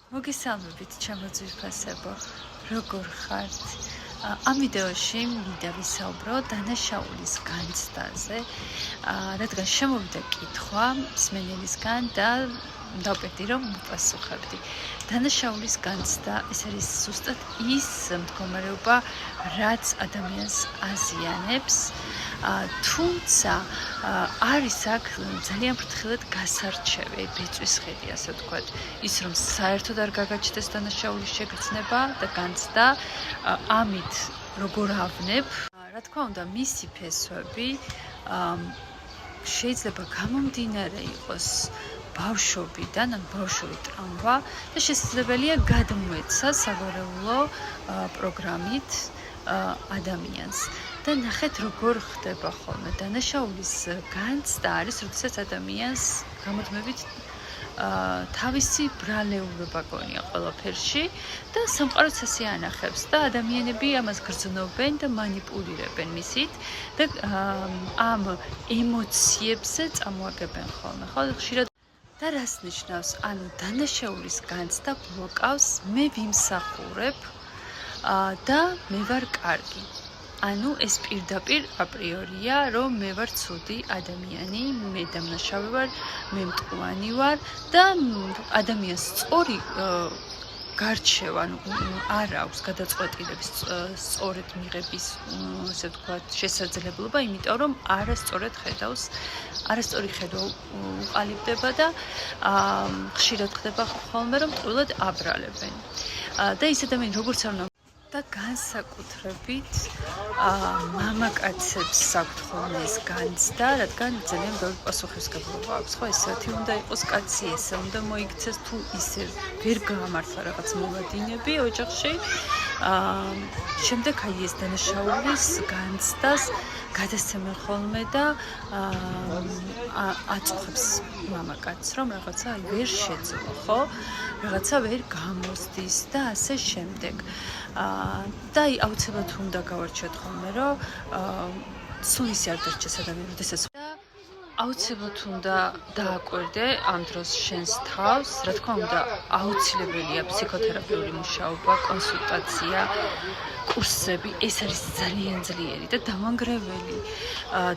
მოგესალმებით, ჩემო ძვირფასებო, როგორ ხართ? ამ ვიდეოში მინდა ვისაუბრო დანაშაულის განცდაზე, რადგან შემოვიდა კითხვა მსმენელისგან და დავპირდი რომ მოპასუხებდი. დანაშაულის განცდა ეს არის ზუსტად ის მდგომარეობა, რაც ადამიანს აზიანებს, თუმცა არის აქ ძალიან ფრთხილად გასარჩევი, ბეწვის ხედი, ასე ვთქვათ, ის რომ საერთოდ არ გაგაჩნდეს დანაშაულის შეგრძნება და განცდა, ამით როგორ ავნებ, რა თქმა უნდა, მისი ფესვები შეიძლება გამომდინარე იყოს ბავშვობიდან, ან ბავშვური ტრამვა და შესაძლებელია გადმოეცა საგვარეულო პროგრამით ადამიანს. და ნახეთ როგორ ხდება ხოლმე დანაშაულის განცდა არის, როდესაც ადამიანს გამოდმებით თავისი ბრალეულობა გონია ყველაფერში და სამყაროც ასე ანახებს და ადამიანები ამას გრძნობენ და მანიპულირებენ მისით და ამ ემოციებზე წამოაგებენ ხოლმე. ხო, ხშირად და რას ნიშნავს? ანუ დანაშაულის განცდა ბლოკავს მე ვიმსახურებ და მე ვარ კარგი. ანუ ეს პირდაპირ აპრიორია, რომ მე ვარ ცუდი ადამიანი, მე დამნაშავე ვარ, მე მტყუანი ვარ და ადამიანს სწორი გარჩევა, ანუ არ აქვს გადაწყვეტილების სწორედ მიღების, ასე ვთქვათ, შესაძლებლობა, იმიტომ რომ არასწორად ხედავს, არასწორი ხედვა უყალიბდება და ხშირად ხდება ხოლმე, რომ ტყუილად აბრალებენ. და ის ადამიანი როგორც არ უნდა და განსაკუთრებით მამაკაცებს აქვთ ხოლმე ეს განცდა, რადგან ძალიან ბევრი პასუხისმგებლობა აქვს. ხო, ესეთი უნდა იყოს კაცი, ესე უნდა მოიქცეს, თუ ისე ვერ გაამართლა რაღაც მოლადინები ოჯახში. შემდეგ აი ეს დანაშაულის განცდას გადასცემენ ხოლმე და აწუხებს მამაკაცს, რომ რაღაცა ვერ შეძლო, ხო? რაღაცა ვერ გამოსდის და ასე შემდეგ. და აუცილებლად უნდა გავარჩიოთ ხოლმე, რომ სულ ისე არ დარჩეს ადამიანი, როდესაც აუცილებლად უნდა დააკვირდე ამ დროს შენს თავს, რა თქმა უნდა, აუცილებელია ფსიქოთერაპიული მუშაობა, კონსულტაცია, კურსები, ეს არის ძალიან ძლიერი და დამანგრეველი.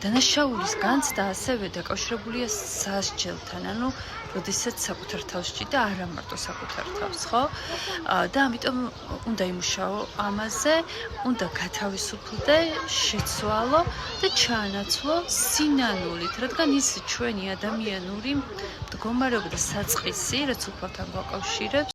დანაშაულის განცდა ასევე დაკავშირებულია სასჯელთან, ანუ როდესაც საკუთარ თავში და არა მარტო საკუთარ თავს, ხო? და ამიტომ უნდა იმუშაო ამაზე, უნდა გათავისუფლდე, შეცვალო და ჩაანაცვლო სინანულით, რადგან ის ჩვენი ადამიანური მდგომარეობა და საწყისი, რაც უფალთან გვაკავშირებს,